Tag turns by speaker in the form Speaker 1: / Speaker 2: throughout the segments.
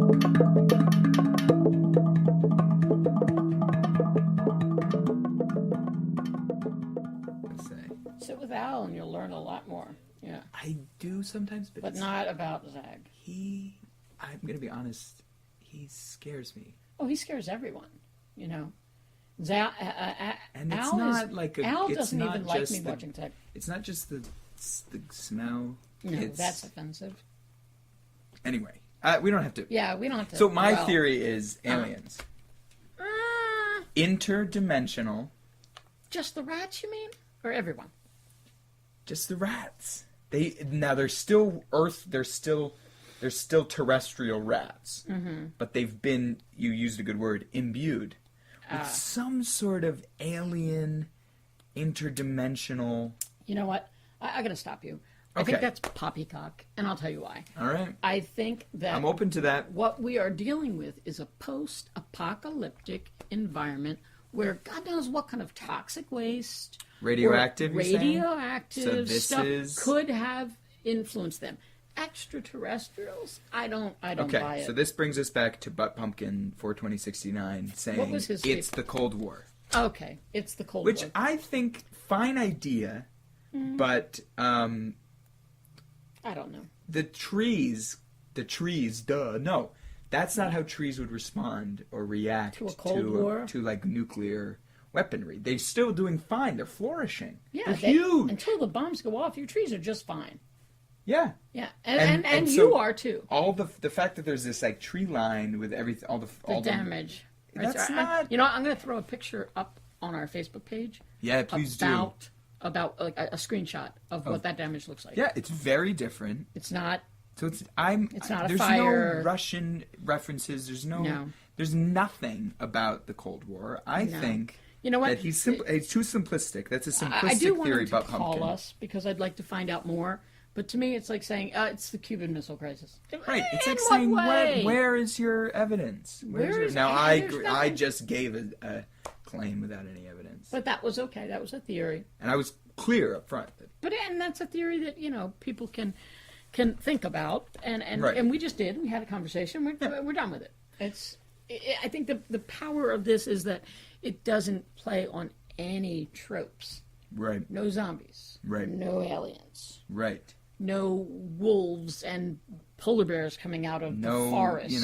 Speaker 1: Sit with Al and you'll learn a lot more. Yeah.
Speaker 2: I do sometimes,
Speaker 1: but not about Zag.
Speaker 2: I'm going to be honest, he scares me.
Speaker 1: Oh, he scares everyone, you know. And
Speaker 2: it's
Speaker 1: Al
Speaker 2: not like a...
Speaker 1: Al
Speaker 2: it's
Speaker 1: doesn't
Speaker 2: not
Speaker 1: even like
Speaker 2: just
Speaker 1: me
Speaker 2: the,
Speaker 1: watching Zag.
Speaker 2: It's not just the smell.
Speaker 1: No, that's offensive.
Speaker 2: Anyway, we don't have to...
Speaker 1: Yeah, we don't have to...
Speaker 2: So my theory is aliens.
Speaker 1: Uh,
Speaker 2: Interdimensional.
Speaker 1: Just the rats, you mean? Or everyone?
Speaker 2: Just the rats. They're still Earth. They're still terrestrial rats. Mm-hmm. But they've been, you used a good word, imbued with some sort of alien, interdimensional.
Speaker 1: You know what? I got to stop you.
Speaker 2: Okay.
Speaker 1: I think that's poppycock, and I'll tell you why.
Speaker 2: All right.
Speaker 1: I think that
Speaker 2: I'm open to that.
Speaker 1: What we are dealing with is a post-apocalyptic environment where God knows what kind of toxic waste,
Speaker 2: radioactive
Speaker 1: stuff could have influenced them. Extraterrestrials, I don't buy it.
Speaker 2: Okay, so this brings us back to Butt Pumpkin 42069 saying it's the Cold War.
Speaker 1: Okay, it's the Cold War.
Speaker 2: Which I think, fine idea, but
Speaker 1: I don't know.
Speaker 2: The trees, no. That's not how trees would respond or react
Speaker 1: to a Cold War?
Speaker 2: To like nuclear weaponry. They're still doing fine. They're flourishing.
Speaker 1: Yeah,
Speaker 2: they're huge.
Speaker 1: Until the bombs go off, your trees are just fine.
Speaker 2: Yeah.
Speaker 1: Yeah, and you are too.
Speaker 2: All the fact that there's this like tree line with everything, all the
Speaker 1: damage.
Speaker 2: That's not.
Speaker 1: You know, I'm going to throw a picture up on our Facebook page.
Speaker 2: Yeah, please do.
Speaker 1: About like a screenshot of what that damage looks like.
Speaker 2: Yeah, it's very different.
Speaker 1: It's not.
Speaker 2: So it's
Speaker 1: not a
Speaker 2: there's
Speaker 1: fire.
Speaker 2: No Russian references. There's nothing about the Cold War. I think
Speaker 1: you know what?
Speaker 2: That it's too simplistic. That's a simplistic
Speaker 1: I do want
Speaker 2: theory
Speaker 1: him to
Speaker 2: about
Speaker 1: call
Speaker 2: pumpkin.
Speaker 1: us because I'd like to find out more. But to me, it's like saying it's the Cuban Missile Crisis.
Speaker 2: Right. It's like saying where is your evidence? I just gave a claim without any evidence.
Speaker 1: But that was okay. That was a theory.
Speaker 2: And I was clear up front.
Speaker 1: And that's a theory that people can think about, and we just did. We had a conversation. We're done with it. I think the power of this is that it doesn't play on any tropes.
Speaker 2: Right.
Speaker 1: No zombies.
Speaker 2: Right.
Speaker 1: No aliens.
Speaker 2: Right.
Speaker 1: No wolves and polar bears coming out of the forest.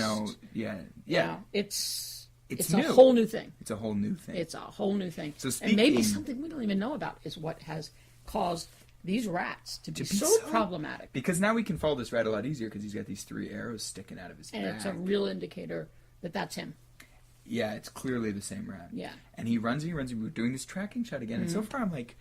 Speaker 1: It's
Speaker 2: new.
Speaker 1: a whole new thing.
Speaker 2: It's a whole new thing.
Speaker 1: It's a whole new thing.
Speaker 2: So
Speaker 1: and maybe something we don't even know about is what has caused these rats to be so problematic.
Speaker 2: Because now we can follow this rat a lot easier because he's got these 3 arrows sticking out of his back.
Speaker 1: And it's a real indicator that that's him.
Speaker 2: Yeah, it's clearly the same rat.
Speaker 1: Yeah.
Speaker 2: And he runs, we're doing this tracking shot again. And so far I'm like,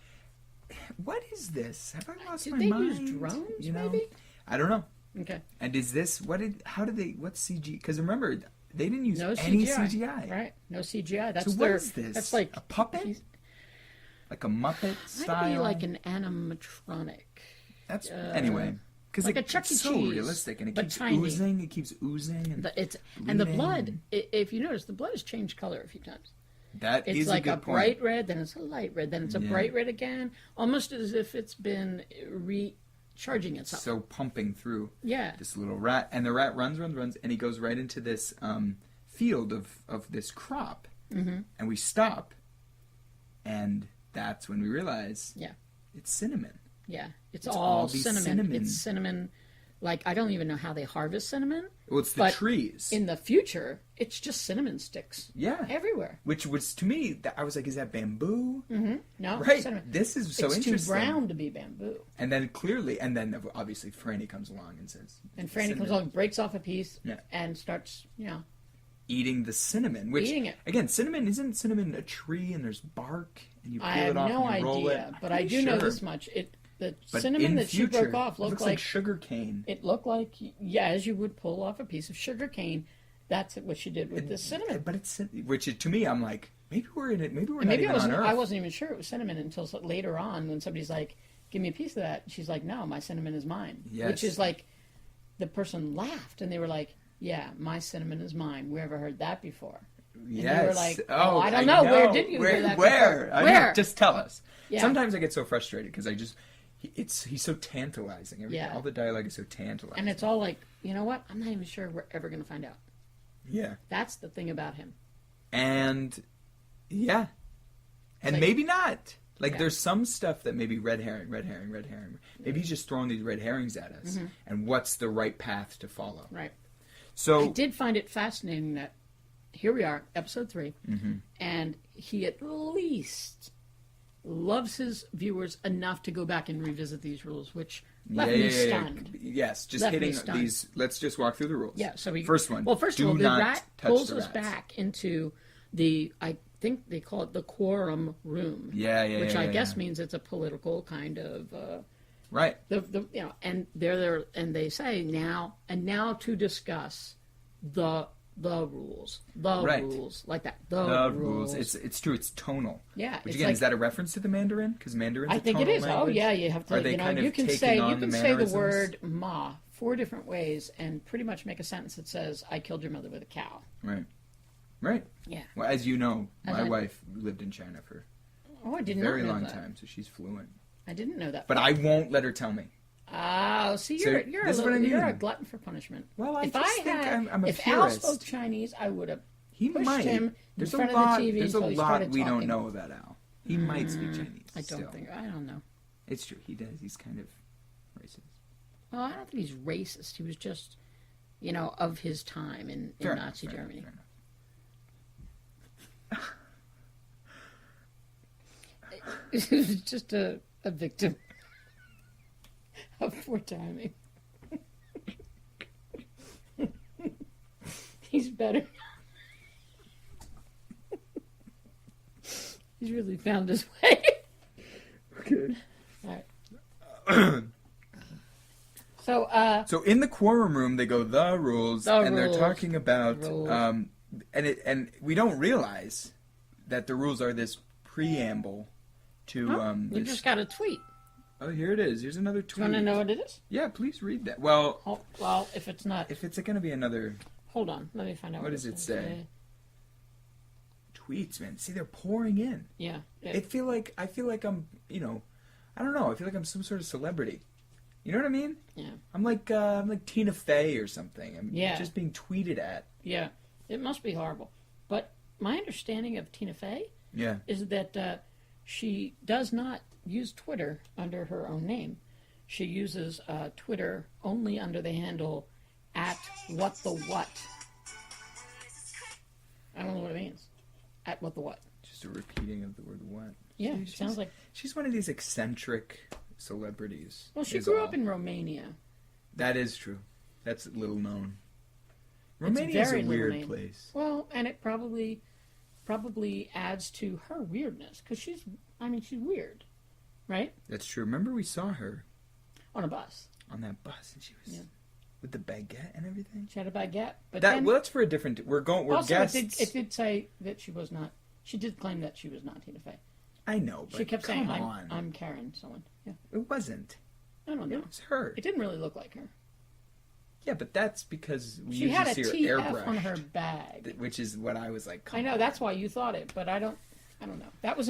Speaker 2: what is this? Have I lost my mind?
Speaker 1: Did they use drones, maybe?
Speaker 2: I don't know.
Speaker 1: Okay.
Speaker 2: And is this, what's CG? Because remember, they didn't use
Speaker 1: any CGI. Right. No CGI. That's
Speaker 2: what is this?
Speaker 1: That's like
Speaker 2: a puppet? Like a Muppet style?
Speaker 1: Might be like an animatronic.
Speaker 2: That's, anyway. Because
Speaker 1: like
Speaker 2: it's so realistic, and it keeps oozing. It keeps oozing,
Speaker 1: and the blood. If you notice, the blood has changed color a few times.
Speaker 2: It's
Speaker 1: like
Speaker 2: a
Speaker 1: bright red, then it's a light red, then it's a bright red again, almost as if it's been recharging itself.
Speaker 2: So pumping through.
Speaker 1: Yeah.
Speaker 2: This little rat, and the rat runs, and he goes right into this field of this crop, and we stop, and that's when we realize, it's cinnamon.
Speaker 1: Yeah, it's all cinnamon. It's cinnamon. Like, I don't even know how they harvest cinnamon.
Speaker 2: Well, it's the trees.
Speaker 1: In the future, it's just cinnamon sticks.
Speaker 2: Yeah.
Speaker 1: Everywhere.
Speaker 2: Which was, to me, I was like, is that bamboo?
Speaker 1: Mm-hmm. No,
Speaker 2: right.
Speaker 1: Cinnamon.
Speaker 2: This is so interesting.
Speaker 1: It's too brown to be bamboo.
Speaker 2: And then obviously Franny comes along and says...
Speaker 1: And Franny comes along, breaks off a piece, and starts,
Speaker 2: eating the cinnamon. Which,
Speaker 1: eating it.
Speaker 2: Again, isn't cinnamon a tree and there's bark and you peel it off and you roll it?
Speaker 1: I have no idea, but I do know this much. The cinnamon that she broke off looked
Speaker 2: like sugar cane.
Speaker 1: It looked like, as you would pull off a piece of sugar cane. That's what she did with the cinnamon.
Speaker 2: But to me, I'm like, maybe we're in it. Maybe we're
Speaker 1: not
Speaker 2: even on Earth.
Speaker 1: I wasn't even sure it was cinnamon until later on when somebody's like, give me a piece of that. She's like, no, my cinnamon is mine.
Speaker 2: Yes.
Speaker 1: Which is like, the person laughed and they were like, yeah, my cinnamon is mine. We ever heard that before?
Speaker 2: Yes.
Speaker 1: And they were like, I don't know. Where did you hear that
Speaker 2: before?
Speaker 1: Where?
Speaker 2: Just tell us.
Speaker 1: Yeah.
Speaker 2: Sometimes I get so frustrated because he's so tantalizing. All the dialogue is so tantalizing.
Speaker 1: And it's all like, you know what? I'm not even sure we're ever going to find out.
Speaker 2: Yeah.
Speaker 1: That's the thing about him.
Speaker 2: And yeah. And
Speaker 1: like,
Speaker 2: maybe not. Like
Speaker 1: yeah.
Speaker 2: there's some stuff that maybe red herring. Maybe he's just throwing these red herrings at us. And what's the right path to follow?
Speaker 1: Right.
Speaker 2: So
Speaker 1: I did find it fascinating that here we are, episode 3, and he at least loves his viewers enough to go back and revisit these rules, which left me stunned.
Speaker 2: Yes, just
Speaker 1: Left me
Speaker 2: hitting
Speaker 1: stunned.
Speaker 2: these. Let's just walk through the rules.
Speaker 1: Yeah, so
Speaker 2: first one.
Speaker 1: Well, first
Speaker 2: do
Speaker 1: of all, the
Speaker 2: not
Speaker 1: rat
Speaker 2: touch
Speaker 1: pulls
Speaker 2: the
Speaker 1: us
Speaker 2: rats.
Speaker 1: back into the, I think they call it the quorum room. Which I guess means it's a political kind of.
Speaker 2: Right.
Speaker 1: And they're there, and they say now to discuss the rules, like that. The rules.
Speaker 2: It's true. It's tonal.
Speaker 1: Yeah.
Speaker 2: Which again, is that a reference to the Mandarin? Because Mandarin's
Speaker 1: I
Speaker 2: a
Speaker 1: think
Speaker 2: tonal
Speaker 1: it is.
Speaker 2: language?
Speaker 1: Oh yeah, you have to.
Speaker 2: Are they kind of
Speaker 1: you can
Speaker 2: taking
Speaker 1: say
Speaker 2: on the mannerisms?
Speaker 1: the word "ma" 4 different ways, and pretty much make a sentence that says, "I killed your mother with a cow."
Speaker 2: Right.
Speaker 1: Yeah.
Speaker 2: Well, as you know, my wife lived in China for
Speaker 1: I
Speaker 2: a
Speaker 1: didn't
Speaker 2: very
Speaker 1: know
Speaker 2: long
Speaker 1: that.
Speaker 2: time, so she's fluent.
Speaker 1: I didn't know that.
Speaker 2: But I won't let her tell me.
Speaker 1: Oh, see,
Speaker 2: So,
Speaker 1: you're
Speaker 2: this is what I
Speaker 1: you're a
Speaker 2: mean.
Speaker 1: glutton for punishment.
Speaker 2: Well, I
Speaker 1: if
Speaker 2: just think I'm a
Speaker 1: if Al
Speaker 2: purist.
Speaker 1: spoke Chinese, I would have
Speaker 2: He
Speaker 1: pushed
Speaker 2: might.
Speaker 1: him in
Speaker 2: There's
Speaker 1: front
Speaker 2: a
Speaker 1: of
Speaker 2: lot.
Speaker 1: the TV
Speaker 2: There's a
Speaker 1: until he
Speaker 2: lot
Speaker 1: started
Speaker 2: we don't
Speaker 1: talking.
Speaker 2: know about Al. He might speak Chinese.
Speaker 1: I don't
Speaker 2: still.
Speaker 1: think. I don't know.
Speaker 2: It's true. He does. He's kind of racist.
Speaker 1: Well, I don't think he's racist. He was just, of his time in Nazi Germany.
Speaker 2: Fair enough.
Speaker 1: He was just a victim of poor timing. He's better. He's really found his way.
Speaker 2: Okay.
Speaker 1: All right.
Speaker 2: So in the quorum room, they go the rules, and they're talking about, and we don't realize that the rules are this preamble to.
Speaker 1: We
Speaker 2: This,
Speaker 1: just got a tweet.
Speaker 2: oh, here it is. Here's another
Speaker 1: Do
Speaker 2: tweet.
Speaker 1: you want to know what it is?
Speaker 2: Yeah, please read that. Well,
Speaker 1: Well, if it's not,
Speaker 2: if it's going to be another
Speaker 1: hold on. Let me find out.
Speaker 2: What does it say? tweets, man. See, they're pouring in.
Speaker 1: Yeah.
Speaker 2: I feel like I'm, I don't know. I feel like I'm some sort of celebrity. You know what I mean?
Speaker 1: Yeah.
Speaker 2: I'm like Tina Fey or something. I'm
Speaker 1: Yeah.
Speaker 2: just being tweeted at.
Speaker 1: Yeah. It must be horrible. But my understanding of Tina Fey
Speaker 2: Yeah.
Speaker 1: is that she does not use Twitter under her own name. She uses Twitter only under the handle @whatthewhat. I don't know what it means. @whatthewhat.
Speaker 2: Just a repeating of the word what.
Speaker 1: Yeah, sounds like.
Speaker 2: She's one of these eccentric celebrities.
Speaker 1: Well, she
Speaker 2: is
Speaker 1: grew
Speaker 2: all.
Speaker 1: up in Romania.
Speaker 2: That is true. That's little known. Romania is a
Speaker 1: very little
Speaker 2: weird
Speaker 1: known.
Speaker 2: place.
Speaker 1: Well, and it probably adds to her weirdness because she's weird, right?
Speaker 2: That's true. Remember we saw her
Speaker 1: On a bus,
Speaker 2: on that bus, and she was
Speaker 1: Yeah.
Speaker 2: with the baguette and everything.
Speaker 1: she had a baguette. But
Speaker 2: That
Speaker 1: then,
Speaker 2: well, that's for a different. We're
Speaker 1: also,
Speaker 2: guests.
Speaker 1: it did say that she was not. She did claim that she was not Tina Fey.
Speaker 2: I know, but
Speaker 1: She kept
Speaker 2: come
Speaker 1: saying,
Speaker 2: on.
Speaker 1: I'm Karen, someone. Yeah,
Speaker 2: It wasn't.
Speaker 1: I don't know.
Speaker 2: It was her.
Speaker 1: It didn't really look like her.
Speaker 2: Yeah, but that's because we
Speaker 1: She had a
Speaker 2: usually see her
Speaker 1: TF
Speaker 2: airbrushed,
Speaker 1: on her bag.
Speaker 2: which is what I was like.
Speaker 1: I know that's why you thought it, but I don't know. That was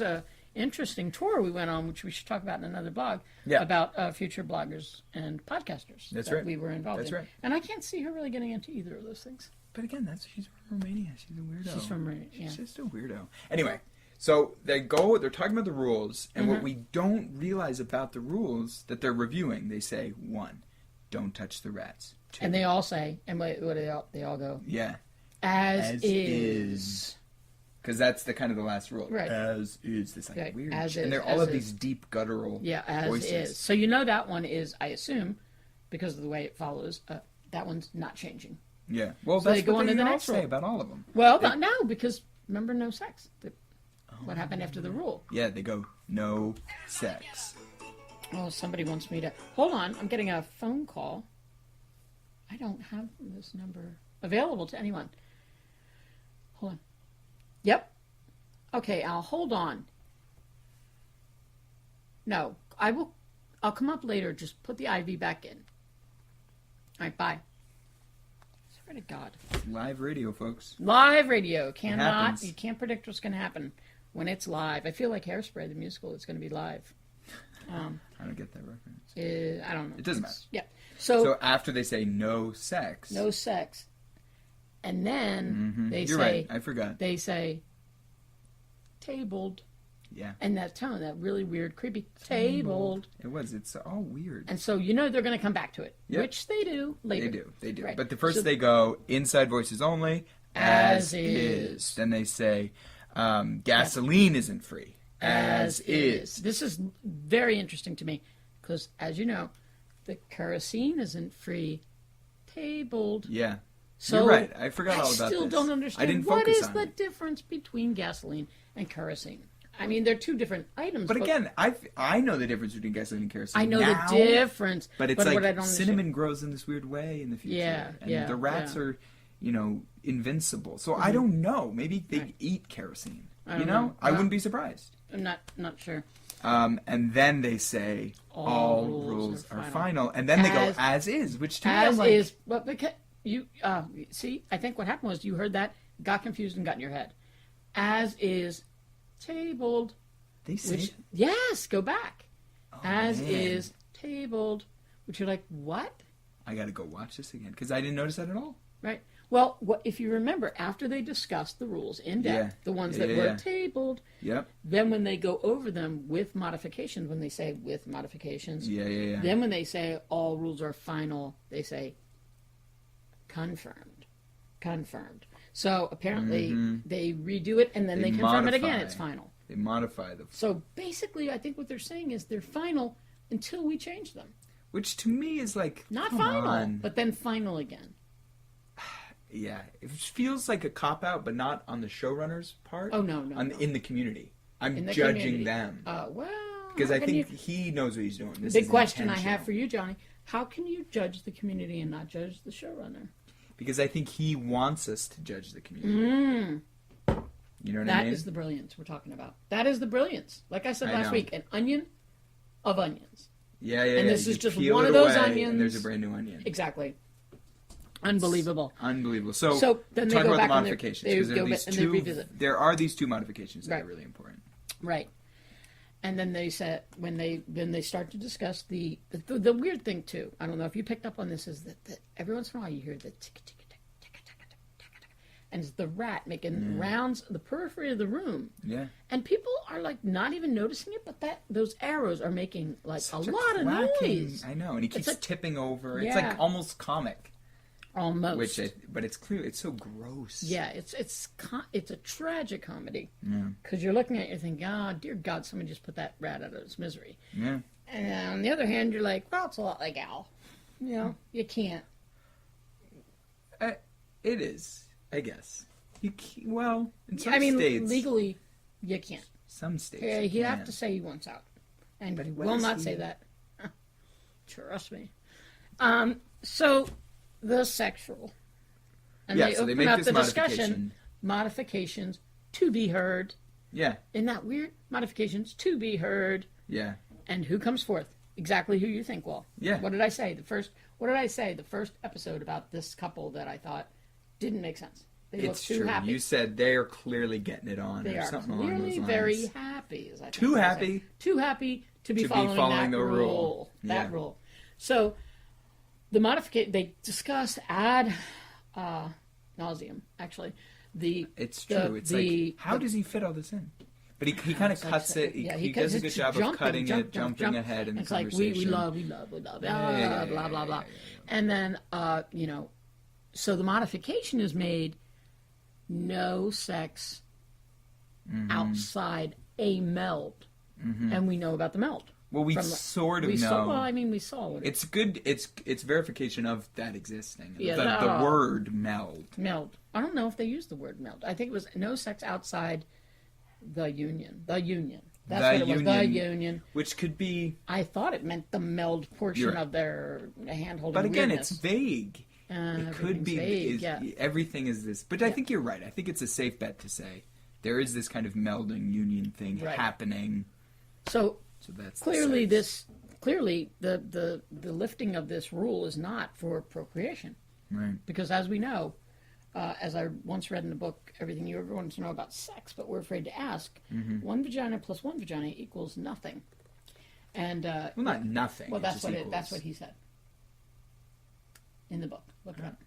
Speaker 1: a interesting tour we went on, which we should talk about in another blog.
Speaker 2: Yeah.
Speaker 1: About future bloggers and podcasters.
Speaker 2: That's
Speaker 1: that
Speaker 2: right.
Speaker 1: We were involved
Speaker 2: That's
Speaker 1: in.
Speaker 2: right.
Speaker 1: And I can't see her really getting into either of those things.
Speaker 2: But again, she's from Romania. She's a weirdo.
Speaker 1: She's from Romania.
Speaker 2: She's
Speaker 1: Yeah.
Speaker 2: just a weirdo. Anyway, so they're talking about the rules, and what we don't realize about the rules that they're reviewing, they say 1, don't touch the rats. 2,
Speaker 1: And they all say, and what do they all go?
Speaker 2: yeah,
Speaker 1: As is.
Speaker 2: is. Because that's the kind of the last rule.
Speaker 1: Right.
Speaker 2: As is. This like
Speaker 1: Right.
Speaker 2: weird.
Speaker 1: As
Speaker 2: and
Speaker 1: is,
Speaker 2: they're all
Speaker 1: as
Speaker 2: of
Speaker 1: is.
Speaker 2: these deep guttural
Speaker 1: Yeah, as
Speaker 2: voices.
Speaker 1: is. So you know that one is, I assume, because of the way it follows, that one's not changing.
Speaker 2: Yeah. Well,
Speaker 1: So they
Speaker 2: that's
Speaker 1: go
Speaker 2: what
Speaker 1: on to
Speaker 2: they
Speaker 1: the
Speaker 2: all
Speaker 1: next
Speaker 2: say
Speaker 1: rule.
Speaker 2: about all of them.
Speaker 1: Well, no, because remember no sex. What happened after the rule?
Speaker 2: Yeah, they go no sex.
Speaker 1: Oh, somebody wants me to... Hold on, I'm getting a phone call. I don't have this number available to anyone. Hold on. Yep. Okay, I'll hold on. No, I'll come up later. Just put the IV back in. All right, bye. Swear to God.
Speaker 2: Live radio, folks.
Speaker 1: Live radio.
Speaker 2: happens.
Speaker 1: You can't predict what's going to happen when it's live. I feel like Hairspray, the musical, is going to be live.
Speaker 2: I don't get that reference.
Speaker 1: I don't know.
Speaker 2: It doesn't matter.
Speaker 1: Yeah.
Speaker 2: So after they say no sex,
Speaker 1: No sex. And then they
Speaker 2: You're
Speaker 1: say,
Speaker 2: right. I forgot.
Speaker 1: they say, tabled.
Speaker 2: Yeah.
Speaker 1: And that tone, that really weird, creepy, tabled.
Speaker 2: It was. It's all weird.
Speaker 1: And so they're going to come back to it,
Speaker 2: Yep.
Speaker 1: which they do later.
Speaker 2: They do.
Speaker 1: Right.
Speaker 2: But the first
Speaker 1: So-
Speaker 2: they go inside voices only,
Speaker 1: As
Speaker 2: as
Speaker 1: is.
Speaker 2: is. Then they say gasoline isn't free, as is.
Speaker 1: This is very interesting to me because, as you know, the kerosene isn't free, tabled.
Speaker 2: Yeah.
Speaker 1: So
Speaker 2: You're right. I forgot all about
Speaker 1: I still
Speaker 2: this.
Speaker 1: don't understand
Speaker 2: I didn't
Speaker 1: what
Speaker 2: focus
Speaker 1: is
Speaker 2: on
Speaker 1: the
Speaker 2: it.
Speaker 1: difference between gasoline and kerosene. I mean, they're two different items.
Speaker 2: But again, I know the difference between gasoline and kerosene.
Speaker 1: I know
Speaker 2: now,
Speaker 1: the difference.
Speaker 2: But it's
Speaker 1: what I
Speaker 2: like
Speaker 1: don't
Speaker 2: cinnamon
Speaker 1: understand-
Speaker 2: grows in this weird way in the future.
Speaker 1: Yeah,
Speaker 2: and
Speaker 1: yeah,
Speaker 2: the rats
Speaker 1: yeah.
Speaker 2: are, invincible. So I don't know. Maybe they
Speaker 1: Right.
Speaker 2: eat kerosene.
Speaker 1: I
Speaker 2: You
Speaker 1: don't
Speaker 2: know?
Speaker 1: know.
Speaker 2: I
Speaker 1: Well-
Speaker 2: wouldn't be surprised.
Speaker 1: I'm not sure.
Speaker 2: And then they say all rules are final. And then they go as is, which to me I'm
Speaker 1: As
Speaker 2: like,
Speaker 1: is, but because you see, I think what happened was you heard that, got confused, and got in your head. As is, tabled.
Speaker 2: they say
Speaker 1: Which yes, go back. As
Speaker 2: man.
Speaker 1: is, tabled. Which you're like, what?
Speaker 2: I got to go watch this again because I didn't notice that at all.
Speaker 1: Right. Well, if you remember, after they discussed the rules in depth,
Speaker 2: Yeah.
Speaker 1: the ones
Speaker 2: Yeah,
Speaker 1: that
Speaker 2: yeah,
Speaker 1: were
Speaker 2: yeah.
Speaker 1: tabled,
Speaker 2: Yep.
Speaker 1: then when they go over them with modifications, when they say with modifications,
Speaker 2: Yeah.
Speaker 1: then when they say all rules are final, they say confirmed. Confirmed. So apparently they redo it and then they confirm it again.
Speaker 2: modify.
Speaker 1: It's final.
Speaker 2: They modify the
Speaker 1: So basically, I think what they're saying is they're final until we change them.
Speaker 2: which to me is like
Speaker 1: Not
Speaker 2: come
Speaker 1: final,
Speaker 2: on.
Speaker 1: but then final again.
Speaker 2: Yeah, it feels like a cop out, but not on the showrunner's part.
Speaker 1: Oh, no.
Speaker 2: In the community, I'm
Speaker 1: In the
Speaker 2: judging
Speaker 1: community.
Speaker 2: them
Speaker 1: Well,
Speaker 2: because
Speaker 1: how
Speaker 2: I
Speaker 1: can
Speaker 2: think
Speaker 1: you-
Speaker 2: he knows what he's doing. This
Speaker 1: big
Speaker 2: is
Speaker 1: question I have
Speaker 2: intentional.
Speaker 1: for you, Johnny. How can you judge the community and not judge the showrunner?
Speaker 2: Because I think he wants us to judge the community. You know what I
Speaker 1: That
Speaker 2: mean?
Speaker 1: is the brilliance we're talking about. That is the brilliance. Like I said
Speaker 2: I
Speaker 1: last
Speaker 2: know.
Speaker 1: week, an onion of onions.
Speaker 2: yeah.
Speaker 1: and this
Speaker 2: You
Speaker 1: is just
Speaker 2: peel
Speaker 1: one
Speaker 2: it
Speaker 1: of those
Speaker 2: away,
Speaker 1: onions.
Speaker 2: and there's a brand new onion.
Speaker 1: Exactly. Unbelievable.
Speaker 2: Unbelievable. So
Speaker 1: then they
Speaker 2: talk
Speaker 1: go
Speaker 2: about
Speaker 1: back
Speaker 2: the
Speaker 1: and they
Speaker 2: modifications
Speaker 1: go
Speaker 2: there are
Speaker 1: back
Speaker 2: these
Speaker 1: and they
Speaker 2: two.
Speaker 1: revisit.
Speaker 2: There are these two modifications that
Speaker 1: Right.
Speaker 2: are really important.
Speaker 1: Right. And then they said when they start to discuss the weird thing too. I don't know if you picked up on this is that every once in a while you hear the tick tick tick tick tick tick tick, and it's the rat making rounds the periphery of the room.
Speaker 2: Yeah.
Speaker 1: And people are like not even noticing it, but those arrows are making like
Speaker 2: Such
Speaker 1: a lot of
Speaker 2: quacking-
Speaker 1: noise.
Speaker 2: I know, and he keeps
Speaker 1: like-
Speaker 2: tipping over. It's
Speaker 1: Yeah.
Speaker 2: like almost comic.
Speaker 1: Almost.
Speaker 2: But it's clear. It's so gross.
Speaker 1: Yeah, it's a tragic comedy
Speaker 2: Yeah.
Speaker 1: because you're looking at it and thinking, oh, dear God, somebody just put that rat out of its misery.
Speaker 2: Yeah.
Speaker 1: And on the other hand, you're like, well, it's a lot like Al. You know, you can't.
Speaker 2: It is, I guess. Well, in some
Speaker 1: I mean,
Speaker 2: states,
Speaker 1: legally, you can't.
Speaker 2: some states.
Speaker 1: He'd
Speaker 2: you
Speaker 1: have
Speaker 2: can.
Speaker 1: to say he wants out, and
Speaker 2: But
Speaker 1: he
Speaker 2: what
Speaker 1: will
Speaker 2: is
Speaker 1: not
Speaker 2: he-
Speaker 1: say that. Trust me. So the sexual, and
Speaker 2: Yeah,
Speaker 1: they
Speaker 2: so
Speaker 1: open
Speaker 2: they make
Speaker 1: up
Speaker 2: this
Speaker 1: the
Speaker 2: modification.
Speaker 1: discussion. Modifications to be heard.
Speaker 2: Yeah,
Speaker 1: Isn't that weird? Modifications to be heard.
Speaker 2: yeah.
Speaker 1: And who comes forth? Exactly who you think will.
Speaker 2: Yeah.
Speaker 1: What did I say? What did I say? The first episode about this couple that I thought didn't make sense. They look
Speaker 2: It's
Speaker 1: too
Speaker 2: true.
Speaker 1: happy.
Speaker 2: You said they are clearly getting it on,
Speaker 1: They
Speaker 2: or
Speaker 1: are
Speaker 2: something along those
Speaker 1: clearly
Speaker 2: lines.
Speaker 1: very happy. As I think
Speaker 2: Too
Speaker 1: they say.
Speaker 2: happy.
Speaker 1: Too happy to be
Speaker 2: To be
Speaker 1: following,
Speaker 2: following
Speaker 1: that
Speaker 2: the rule.
Speaker 1: rule. That
Speaker 2: Yeah.
Speaker 1: rule. So the modification they discuss ad nauseum. Actually,
Speaker 2: It's
Speaker 1: the-
Speaker 2: true. It's
Speaker 1: the-
Speaker 2: like, how does he fit all this in? But he kind of
Speaker 1: It's like
Speaker 2: cuts
Speaker 1: saying-
Speaker 2: it. He,
Speaker 1: yeah,
Speaker 2: he does a good
Speaker 1: it's
Speaker 2: job of cutting
Speaker 1: jump,
Speaker 2: it, jumping ahead in the
Speaker 1: it's like
Speaker 2: conversation.
Speaker 1: we love, blah,
Speaker 2: Yeah,
Speaker 1: blah, blah, blah.
Speaker 2: yeah.
Speaker 1: And then, so the modification is made no sex
Speaker 2: Mm-hmm.
Speaker 1: outside a meld. And we know about the meld.
Speaker 2: Well, we
Speaker 1: From-
Speaker 2: sort of
Speaker 1: we
Speaker 2: know.
Speaker 1: saw, well, I mean, we saw what
Speaker 2: It's good. It's verification of that existing.
Speaker 1: Yeah,
Speaker 2: the
Speaker 1: no.
Speaker 2: word meld.
Speaker 1: meld. I don't know if they used the word meld. I think it was no sex outside the union. The union. That's
Speaker 2: The
Speaker 1: what it was. The
Speaker 2: union.
Speaker 1: union.
Speaker 2: Which could be,
Speaker 1: I thought it meant the meld portion
Speaker 2: You're right.
Speaker 1: of their hand-holding
Speaker 2: but again,
Speaker 1: weirdness.
Speaker 2: it's vague. It could be.
Speaker 1: Vague, yeah.
Speaker 2: Everything is this, but I think you're right. I think it's a safe bet to say there is this kind of melding union thing
Speaker 1: Right.
Speaker 2: happening.
Speaker 1: So
Speaker 2: So that's
Speaker 1: clearly,
Speaker 2: the sex.
Speaker 1: the lifting of this rule is not for procreation,
Speaker 2: Right.
Speaker 1: because as we know, as I once read in the book, Everything You Ever Wanted to Know About Sex, but we're afraid to ask,
Speaker 2: Mm-hmm.
Speaker 1: one vagina plus one vagina equals nothing. And
Speaker 2: Well, not nothing.
Speaker 1: well,
Speaker 2: it
Speaker 1: that's
Speaker 2: just
Speaker 1: what
Speaker 2: equals.
Speaker 1: that's what he said in the book. Look it up.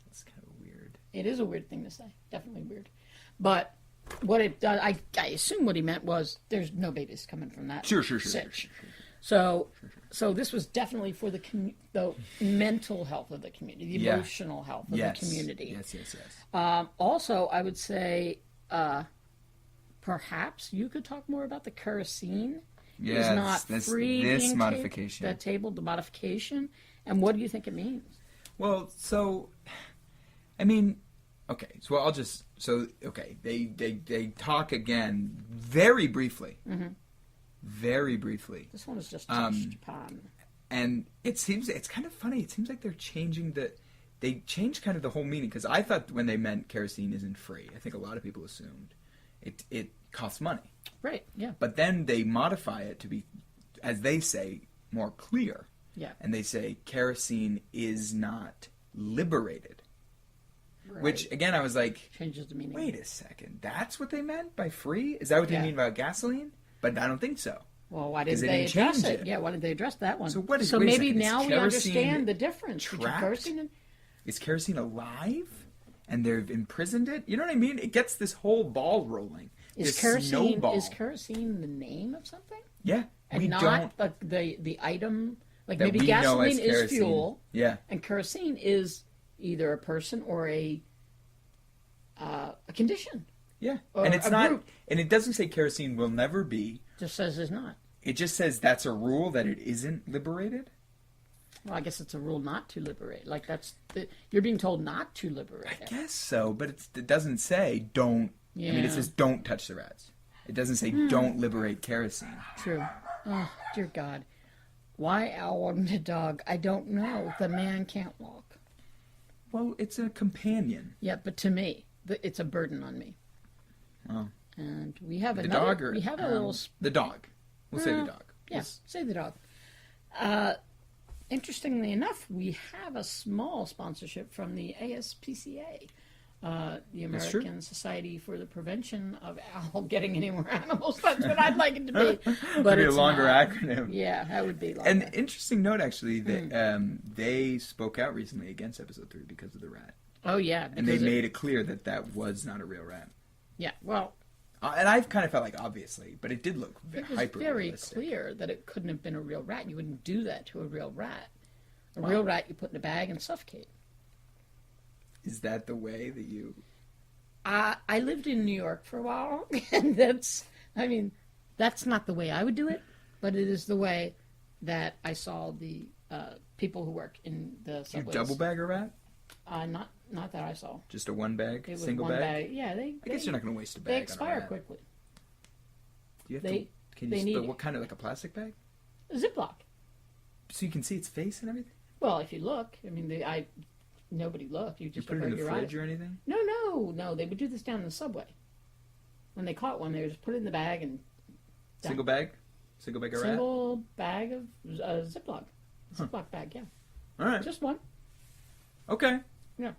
Speaker 2: That's kind of weird.
Speaker 1: It is a weird thing to say. Definitely weird. But what it does, I assume what he meant was there's no babies coming from that.
Speaker 2: Sure.
Speaker 1: So this was definitely for the mental health of the community, the emotional health of the community.
Speaker 2: Yes.
Speaker 1: Also, I would say perhaps you could talk more about the kerosene.
Speaker 2: Yes,
Speaker 1: is not free
Speaker 2: this
Speaker 1: being
Speaker 2: modification.
Speaker 1: the modification, and what do you think it means?
Speaker 2: Well, so, I mean, okay. So I'll just They talk again very briefly.
Speaker 1: Mm-hmm.
Speaker 2: Very briefly.
Speaker 1: This one is just touched upon.
Speaker 2: And it seems, it's kind of funny. It seems like they're changing they changed kind of the whole meaning, because I thought when they meant kerosene isn't free, I think a lot of people assumed it costs money.
Speaker 1: Right, yeah.
Speaker 2: But then they modify it to be, as they say, more clear.
Speaker 1: Yeah.
Speaker 2: And they say kerosene is not liberated.
Speaker 1: Right.
Speaker 2: Which, again, I was like,
Speaker 1: changes the meaning.
Speaker 2: Wait a second. That's what they meant by free? Is that what they mean about gasoline? But I don't think so.
Speaker 1: Well, why didn't they address it? Yeah, why didn't they address that one?
Speaker 2: So what is?
Speaker 1: So
Speaker 2: wait a
Speaker 1: maybe
Speaker 2: second,
Speaker 1: now we understand the difference between kerosene and...
Speaker 2: Is kerosene alive? And they've imprisoned it? You know what I mean? It gets this whole ball rolling.
Speaker 1: Is kerosene the name of something?
Speaker 2: Yeah.
Speaker 1: And
Speaker 2: we
Speaker 1: not
Speaker 2: don't,
Speaker 1: the item, like
Speaker 2: that
Speaker 1: maybe
Speaker 2: we know
Speaker 1: gasoline
Speaker 2: as
Speaker 1: is
Speaker 2: kerosene.
Speaker 1: fuel.
Speaker 2: Yeah.
Speaker 1: And kerosene is either a person or a condition.
Speaker 2: Yeah.
Speaker 1: Or
Speaker 2: and it's
Speaker 1: a
Speaker 2: not,
Speaker 1: group.
Speaker 2: and it doesn't say kerosene will never be.
Speaker 1: Just says it's not.
Speaker 2: It just says that's a rule, that it isn't liberated.
Speaker 1: Well, I guess it's a rule not to liberate. Like you're being told not to liberate
Speaker 2: I guess so, but it doesn't say don't.
Speaker 1: Yeah.
Speaker 2: I mean, it says don't touch the rats. It doesn't say don't liberate kerosene.
Speaker 1: True. Oh, dear God. Why Al wanted a dog, I don't know. The man can't walk.
Speaker 2: Well, it's a companion.
Speaker 1: Yeah, but to me, it's a burden on me.
Speaker 2: Oh.
Speaker 1: And we have
Speaker 2: The
Speaker 1: another...
Speaker 2: dog or...
Speaker 1: We have a little...
Speaker 2: The dog. We'll say the dog.
Speaker 1: Yeah, say the dog. Interestingly enough, we have a small sponsorship from the ASPCA, the American Society for the Prevention of Owl Getting Any More Animals. That's what I'd like it to be. But
Speaker 2: it's
Speaker 1: it's
Speaker 2: a longer
Speaker 1: not.
Speaker 2: acronym.
Speaker 1: Yeah, that would be longer.
Speaker 2: An interesting note, actually, that they spoke out recently against episode 3 because of the rat.
Speaker 1: Oh, yeah.
Speaker 2: And they made it clear that that was not a real rat.
Speaker 1: Yeah, well...
Speaker 2: and I've kind of felt like, obviously, but it did look
Speaker 1: very clear that it couldn't have been a real rat. You wouldn't do that to a real rat. A real rat you put in a bag and suffocate.
Speaker 2: Is that the way that you...
Speaker 1: I lived in New York for a while, and that's not the way I would do it, but it is the way that I saw the people who work in the subways.
Speaker 2: You double bag a rat?
Speaker 1: Not that I saw.
Speaker 2: Just a one bag?
Speaker 1: It was
Speaker 2: single
Speaker 1: one
Speaker 2: bag?
Speaker 1: Yeah,
Speaker 2: I guess you're not going to waste a bag.
Speaker 1: They expire quickly.
Speaker 2: Do you have to... what kind of, like a plastic bag?
Speaker 1: A Ziploc.
Speaker 2: So you can see its face and everything?
Speaker 1: Well, if you look, I mean, nobody looked. You just
Speaker 2: put it in the fridge
Speaker 1: eyes.
Speaker 2: or anything?
Speaker 1: No. They would do this down in the subway. When they caught one, they would just put it in the bag and...
Speaker 2: Single bag? Single bag of rat?
Speaker 1: Single bag of Ziploc. Ziploc bag, yeah.
Speaker 2: All right.
Speaker 1: Just one.
Speaker 2: Okay.
Speaker 1: Yeah.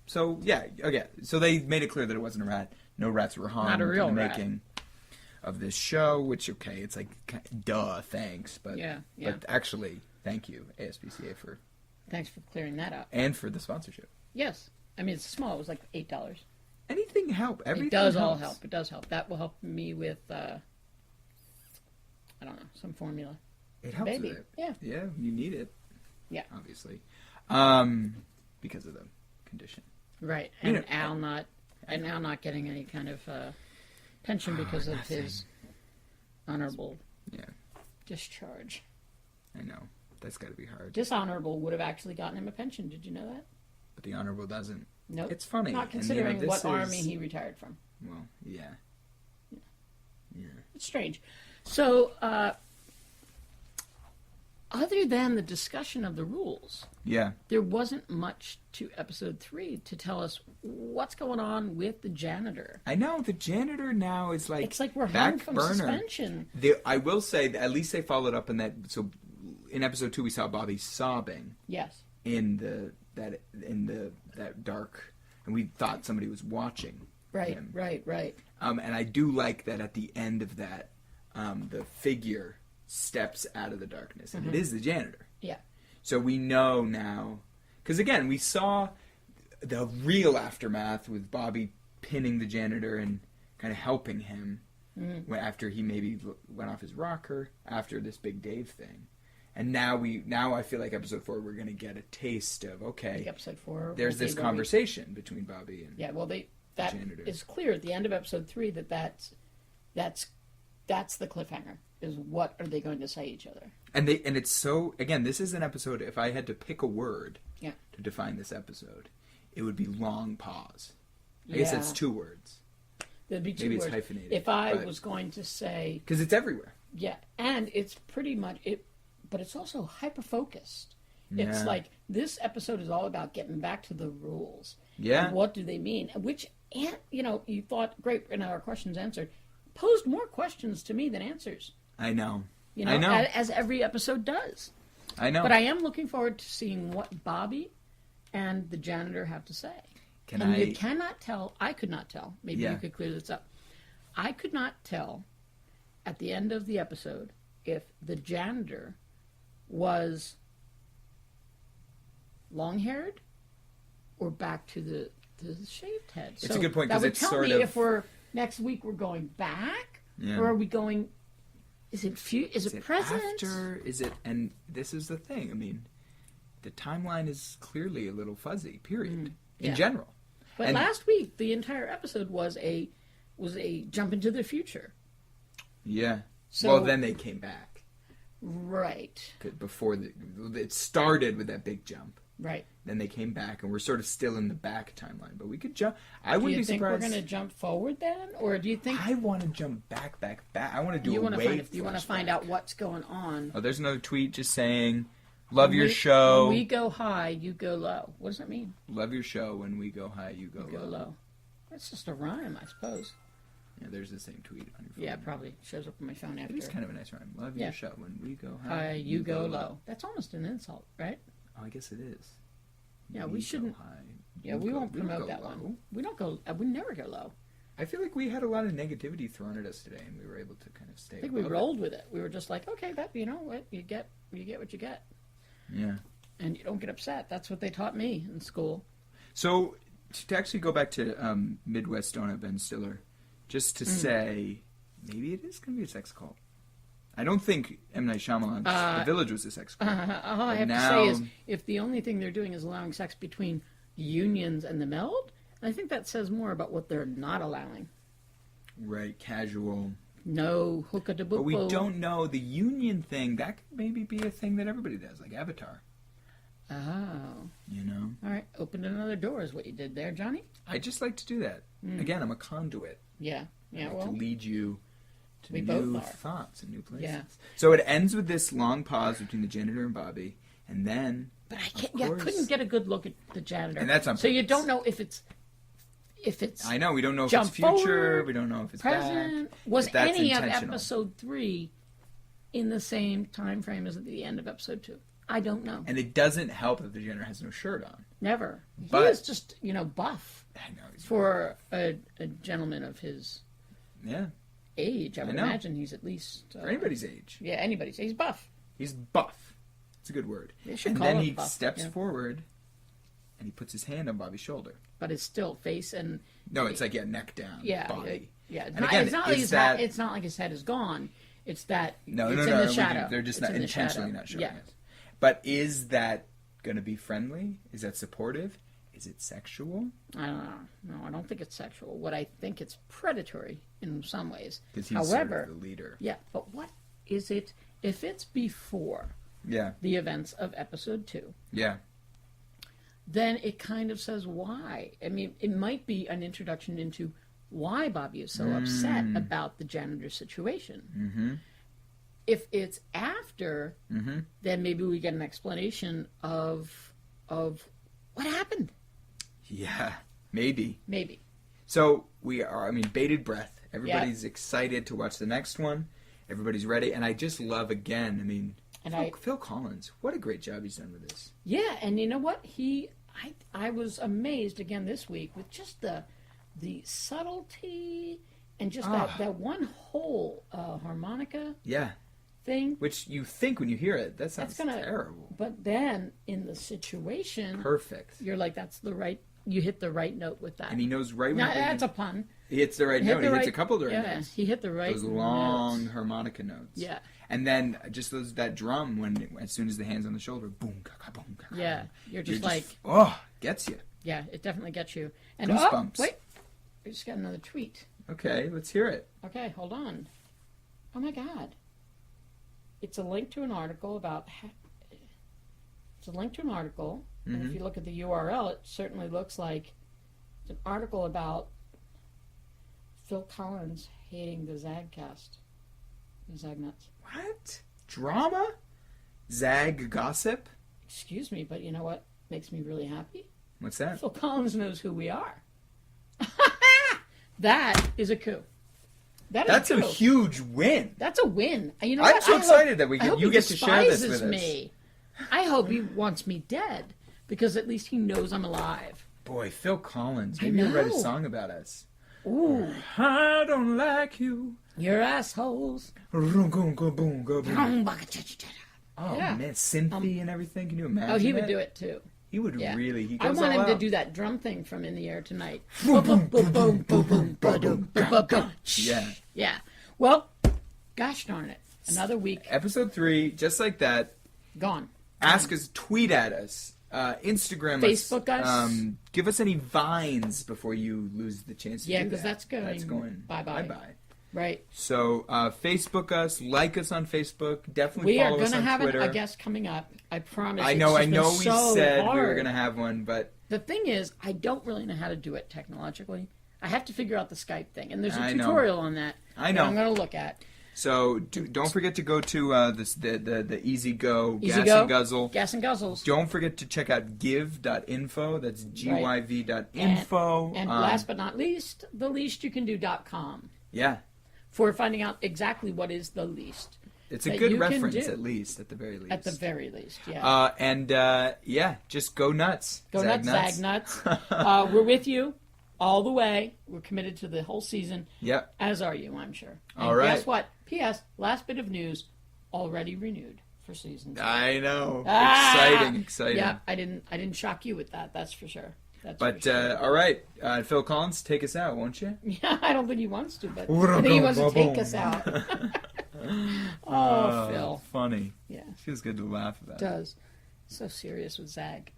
Speaker 2: So they made it clear that it wasn't a rat. No rats were harmed
Speaker 1: Not a real
Speaker 2: in the
Speaker 1: rat.
Speaker 2: making of this show, which, okay, it's like, duh, thanks. But,
Speaker 1: yeah.
Speaker 2: But actually, thank you, ASPCA,
Speaker 1: Thanks for clearing that up.
Speaker 2: And for the sponsorship.
Speaker 1: Yes. I mean, it's small. It was like $8.
Speaker 2: Anything help. Everything
Speaker 1: It does
Speaker 2: helps.
Speaker 1: all help. It does help. That will help me with, I don't know, some formula.
Speaker 2: It helps
Speaker 1: Baby.
Speaker 2: with it.
Speaker 1: Yeah.
Speaker 2: Yeah, you need it.
Speaker 1: Yeah.
Speaker 2: Obviously. Because of the condition.
Speaker 1: Right. And Al not getting any kind of pension because of his honorable discharge.
Speaker 2: I know. That's got to be hard.
Speaker 1: Dishonorable would have actually gotten him a pension. Did you know that?
Speaker 2: But the honorable doesn't.
Speaker 1: Nope.
Speaker 2: It's funny.
Speaker 1: Not considering what army he retired from.
Speaker 2: Well, yeah.
Speaker 1: It's strange. So, other than the discussion of the rules, there wasn't much to episode 3 to tell us what's going on with the janitor.
Speaker 2: I know, the janitor now is like...
Speaker 1: It's like we're
Speaker 2: back
Speaker 1: hung from
Speaker 2: burner.
Speaker 1: suspension.
Speaker 2: I will say, that at least they followed up on that. So, in episode 2, we saw Bobby sobbing.
Speaker 1: Yes.
Speaker 2: In that dark... And we thought somebody was watching him.
Speaker 1: Right.
Speaker 2: And I do like that at the end of that, the figure steps out of the darkness, and it is the janitor.
Speaker 1: Yeah.
Speaker 2: So we know now, because again, we saw the real aftermath with Bobby pinning the janitor and kind of helping him after he maybe went off his rocker after this Big Dave thing. And now I feel like episode 4 we're going to get a taste of, okay,
Speaker 1: episode 4
Speaker 2: there's this conversation between Bobby and
Speaker 1: that
Speaker 2: janitor.
Speaker 1: is clear at the end of episode 3 that's the cliffhanger, is what are they going to say to each other.
Speaker 2: And it's so, again, this is an episode, if I had to pick a word to define this episode, it would be long pause. I guess it's 2 words.
Speaker 1: There'd be 2
Speaker 2: Maybe
Speaker 1: words.
Speaker 2: It's hyphenated.
Speaker 1: If I was going to say...
Speaker 2: Because it's everywhere.
Speaker 1: Yeah, and it's pretty much... but it's also hyper-focused.
Speaker 2: Yeah.
Speaker 1: It's like, this episode is all about getting back to the rules.
Speaker 2: Yeah.
Speaker 1: And what do they mean? Which, you thought, great, and our questions answered, posed more questions to me than answers.
Speaker 2: I know.
Speaker 1: I know. As every episode does.
Speaker 2: I know.
Speaker 1: But I am looking forward to seeing what Bobby and the janitor have to say. You cannot tell, I could not tell, maybe you could clear this up. I could not tell at the end of the episode if the janitor was long-haired or back to the shaved head.
Speaker 2: It's a good point, because it's
Speaker 1: that
Speaker 2: sort
Speaker 1: would tell me
Speaker 2: of...
Speaker 1: if next week we're going back, or are we going... Is it present?
Speaker 2: After? Is it? And this is the thing. I mean, the timeline is clearly a little fuzzy. Period. In general.
Speaker 1: But last week, the entire episode was a jump into the future.
Speaker 2: Yeah.
Speaker 1: So,
Speaker 2: well, then they came back.
Speaker 1: Right.
Speaker 2: Before it started with that big jump.
Speaker 1: Right.
Speaker 2: Then they came back, and we're sort of still in the back timeline. But we could jump. I wouldn't be surprised.
Speaker 1: Do you think we're going to jump forward then, or do you think?
Speaker 2: I want to jump back. I want to do
Speaker 1: you
Speaker 2: a wave.
Speaker 1: You want to find out what's going on.
Speaker 2: Oh, there's another tweet just saying, "Love your show.
Speaker 1: When we go high, you go low." What does that mean?
Speaker 2: Love your show. When we go high, you go low.
Speaker 1: That's just a rhyme, I suppose.
Speaker 2: Yeah, there's the same tweet on your phone.
Speaker 1: Yeah, probably shows up on my phone after.
Speaker 2: It is kind of a nice rhyme. Love your show. When we go high,
Speaker 1: you go low. That's almost an insult, right?
Speaker 2: Oh, I guess it is.
Speaker 1: Yeah, we shouldn't. We won't promote that one. We don't go. We never go low.
Speaker 2: I feel like we had a lot of negativity thrown at us today, and we were able to kind of stay.
Speaker 1: I think we rolled with it. We were just like, okay, that what you get what you get.
Speaker 2: Yeah.
Speaker 1: And you don't get upset. That's what they taught me in school.
Speaker 2: So to actually go back to Midwest Donut Ben Stiller, just to say, maybe it is going to be a sex cult. I don't think M. Night Shyamalan's The Village was a sex cult.
Speaker 1: All I have to say is, if the only thing they're doing is allowing sex between unions and the meld, I think that says more about what they're not allowing.
Speaker 2: Right, casual.
Speaker 1: No hookah-de-boop.
Speaker 2: But we don't know the union thing. That could maybe be a thing that everybody does, like Avatar.
Speaker 1: Oh.
Speaker 2: You know?
Speaker 1: All right, opened another door is what you did there, Johnny.
Speaker 2: I just like to do that. Again, I'm a conduit.
Speaker 1: Yeah,
Speaker 2: I like to lead you to new thoughts and new places.
Speaker 1: Yeah.
Speaker 2: So it ends with this long pause between the janitor and Bobby, and then...
Speaker 1: But I couldn't get a good look at the janitor.
Speaker 2: And that's on
Speaker 1: so you don't know if it's
Speaker 2: I know, we don't know if
Speaker 1: jump
Speaker 2: it's future,
Speaker 1: forward,
Speaker 2: we don't know if it's
Speaker 1: present.
Speaker 2: back.
Speaker 1: Was any of
Speaker 2: intentional.
Speaker 1: episode 3 in the same time frame as at the end of episode 2? I don't know.
Speaker 2: And it doesn't help if the janitor has no shirt on.
Speaker 1: Never.
Speaker 2: But,
Speaker 1: he is just, buff.
Speaker 2: I know,
Speaker 1: for a gentleman of his age. I would
Speaker 2: know.
Speaker 1: imagine he's at least...
Speaker 2: for anybody's age.
Speaker 1: Yeah, anybody's. He's buff.
Speaker 2: He's buff. It's a good word.
Speaker 1: And
Speaker 2: then he
Speaker 1: buff,
Speaker 2: steps forward, and he puts his hand on Bobby's shoulder.
Speaker 1: But it's still face and...
Speaker 2: No, it's like, neck down, body.
Speaker 1: Yeah,
Speaker 2: and again,
Speaker 1: it's not like his head is gone. It's that it's in the shadow.
Speaker 2: They're just not intentionally not showing
Speaker 1: it.
Speaker 2: But is that going to be friendly? Is that supportive? Is it sexual?
Speaker 1: I don't know. No, I don't think it's sexual. What I think it's predatory in some ways.
Speaker 2: Because he's sort of the leader.
Speaker 1: Yeah, but what is it if it's before the events of episode 2?
Speaker 2: Yeah.
Speaker 1: Then it kind of says why. I mean, it might be an introduction into why Bobby is so upset about the janitor situation.
Speaker 2: Mm-hmm.
Speaker 1: If it's after, then maybe we get an explanation of what happened.
Speaker 2: Yeah, maybe.
Speaker 1: Maybe.
Speaker 2: So we are, bated breath. Everybody's excited to watch the next one. Everybody's ready. And I just love, again, Phil Collins, what a great job he's done with this.
Speaker 1: Yeah, and you know what? I was amazed again this week with just the subtlety and just that one whole harmonica thing.
Speaker 2: Which you think when you hear it, that sounds terrible.
Speaker 1: But then in the situation...
Speaker 2: Perfect.
Speaker 1: You're like, that's the right you hit the right note with that.
Speaker 2: And he knows right when
Speaker 1: Now, that's a pun.
Speaker 2: he hits the right note. He hits a couple of the right
Speaker 1: Yeah,
Speaker 2: notes.
Speaker 1: he hit the right
Speaker 2: Those long
Speaker 1: notes.
Speaker 2: harmonica notes.
Speaker 1: Yeah.
Speaker 2: And then just that drum when as soon as the hand's on the shoulder, boom, ka boom, ka
Speaker 1: Yeah, you're just like,
Speaker 2: gets you.
Speaker 1: yeah, it definitely gets you. And
Speaker 2: Goosebumps.
Speaker 1: wait, we just got another tweet.
Speaker 2: Okay, let's hear it.
Speaker 1: Okay, hold on. Oh my God, it's a link to an article about. It's a link to an article, and if you look at the URL, it certainly looks like it's an article about Phil Collins hating the Zagcast, the Zagnuts.
Speaker 2: What? Drama? Zag gossip?
Speaker 1: Excuse me, but you know what makes me really happy?
Speaker 2: What's that?
Speaker 1: Phil Collins knows who we are. That is a coup.
Speaker 2: That's a huge win.
Speaker 1: That's a win. You know
Speaker 2: I'm
Speaker 1: what?
Speaker 2: so excited that
Speaker 1: I hope
Speaker 2: you
Speaker 1: he
Speaker 2: get to share this
Speaker 1: despises
Speaker 2: with us.
Speaker 1: me. I hope he wants me dead because at least he knows I'm alive.
Speaker 2: Boy, Phil Collins. Maybe you'll write a
Speaker 1: know.
Speaker 2: song about us.
Speaker 1: Ooh,
Speaker 2: I don't like you.
Speaker 1: you're assholes.
Speaker 2: Oh
Speaker 1: Yeah.
Speaker 2: man, synthy and everything. Can you imagine?
Speaker 1: Oh, he would
Speaker 2: that?
Speaker 1: do it too.
Speaker 2: He would
Speaker 1: Yeah.
Speaker 2: really. He
Speaker 1: I
Speaker 2: goes
Speaker 1: want
Speaker 2: all
Speaker 1: him to
Speaker 2: out.
Speaker 1: do that drum thing from In the Air Tonight.
Speaker 2: Yeah.
Speaker 1: Yeah. Well, gosh darn it. Another week
Speaker 2: Episode 3, just like that.
Speaker 1: gone.
Speaker 2: Ask us, tweet at us, Instagram
Speaker 1: Facebook us.
Speaker 2: Give us any vines before you lose the chance to
Speaker 1: Yeah,
Speaker 2: do
Speaker 1: because
Speaker 2: that.
Speaker 1: that's going
Speaker 2: bye-bye.
Speaker 1: bye-bye. Right.
Speaker 2: So, Facebook us, like us on Facebook, definitely
Speaker 1: We are
Speaker 2: follow us
Speaker 1: going to
Speaker 2: on
Speaker 1: have
Speaker 2: Twitter.
Speaker 1: a guest coming up. I promise.
Speaker 2: I
Speaker 1: It's
Speaker 2: know
Speaker 1: just been
Speaker 2: we
Speaker 1: so
Speaker 2: said we were
Speaker 1: hard.
Speaker 2: going to have one, but
Speaker 1: The thing is, I don't really know how to do it technologically. I have to figure out the Skype thing, and there's a
Speaker 2: I know.
Speaker 1: tutorial on that.
Speaker 2: I
Speaker 1: that
Speaker 2: know.
Speaker 1: I'm going to look at.
Speaker 2: so don't forget to go to the Easy Go
Speaker 1: Easy
Speaker 2: Gas
Speaker 1: Go,
Speaker 2: and Guzzle.
Speaker 1: Gas and Guzzles.
Speaker 2: Don't forget to check out give.info. That's gyv.info.
Speaker 1: And last but not least, theleastyoucando.com
Speaker 2: yeah,
Speaker 1: for finding out exactly what is the least.
Speaker 2: it's a
Speaker 1: that
Speaker 2: good
Speaker 1: you can
Speaker 2: reference
Speaker 1: do.
Speaker 2: at least, at the very least.
Speaker 1: At the very least, yeah.
Speaker 2: Yeah, just go nuts.
Speaker 1: Go
Speaker 2: Zag
Speaker 1: nuts, Zag nuts. We're with you all the way. We're committed to the whole season.
Speaker 2: Yep.
Speaker 1: As are you, I'm sure. And
Speaker 2: All right.
Speaker 1: guess what? P.S. Last bit of news, already renewed for season 2.
Speaker 2: I know.
Speaker 1: Ah!
Speaker 2: Exciting.
Speaker 1: Yeah, I didn't shock you with that. That's for sure. That's
Speaker 2: But
Speaker 1: for sure.
Speaker 2: all right, Phil Collins, take us out, won't you?
Speaker 1: Yeah, I don't think he wants to, but I think he wants to take us out. Oh, Phil.
Speaker 2: Funny.
Speaker 1: Yeah,
Speaker 2: Feels good to laugh about.
Speaker 1: it does. So serious with Zag.